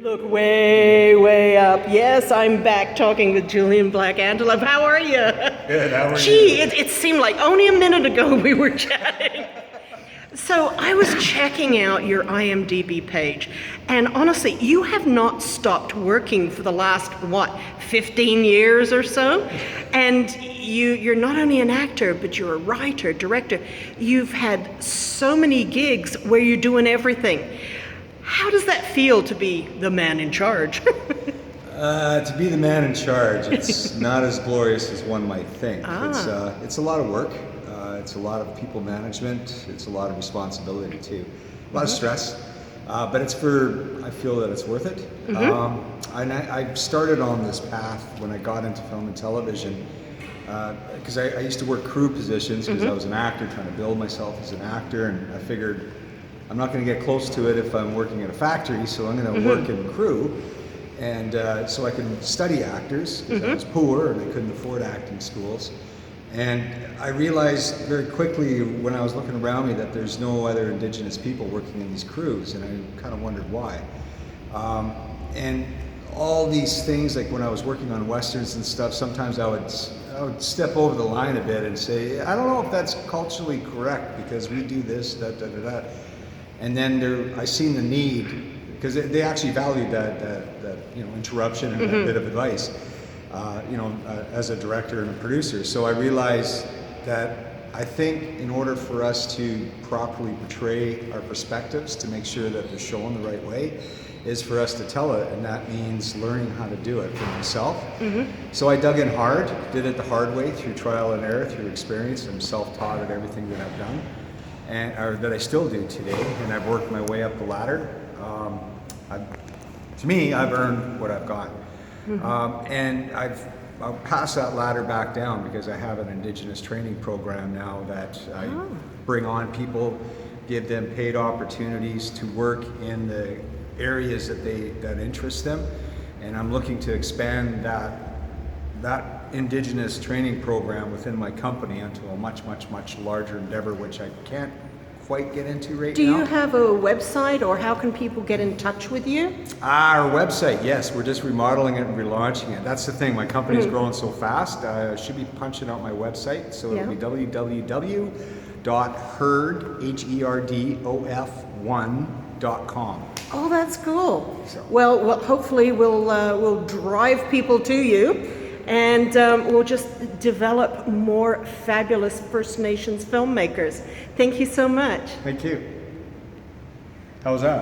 Look way, way up. Yes, I'm back talking with Julian Black Antelope. How are you? Good, how are you? Gee, it seemed like only a minute ago we were chatting. So I was checking out your IMDb page, and honestly, you have not stopped working for the last, 15 years or so? And you're not only an actor, but you're a writer, director. You've had so many gigs where you're doing everything. How does that feel to be the man in charge? To be the man in charge, it's not as glorious as one might think. It's a lot of work. It's a lot of people management. It's a lot of responsibility too. A lot of stress. But I feel that it's worth it. I started on this path when I got into film and television because I used to work crew positions because I was an actor trying to build myself as an actor, and I figured I'm not going to get close to it if I'm working at a factory, so I'm going to work in crew, and so I can study actors because I was poor and I couldn't afford acting schools. And I realized very quickly when I was looking around me that there's no other Indigenous people working in these crews, and I kind of wondered why. And all these things, like when I was working on westerns and stuff, sometimes I would step over the line a bit and say, I don't know if that's culturally correct because we do this, that. And then I seen the need, because they actually valued that interruption and that bit of advice, as a director and a producer. So I realized that I think in order for us to properly portray our perspectives, to make sure that they're shown the right way, is for us to tell it, and that means learning how to do it for myself. So I dug in hard, did it the hard way through trial and error, through experience. I'm self-taught at everything that I've done. Or that I still do today, and I've worked my way up the ladder. To me, I've earned what I've got, and I'll pass that ladder back down because I have an Indigenous training program now that I bring on people, give them paid opportunities to work in the areas that interest them, and I'm looking to expand that Indigenous training program within my company into a much, much, much larger endeavor, which I can't quite get into right now. Do you have a website, or how can people get in touch with you? Our website, yes, we're just remodeling it and relaunching it. That's the thing, my company's growing so fast. I should be punching out my website, so it'll be www.herdOF1.com. Oh, that's cool. Well, hopefully we'll drive people to you, and we'll just develop more fabulous First Nations filmmakers. Thank you so much. Thank you. How was that?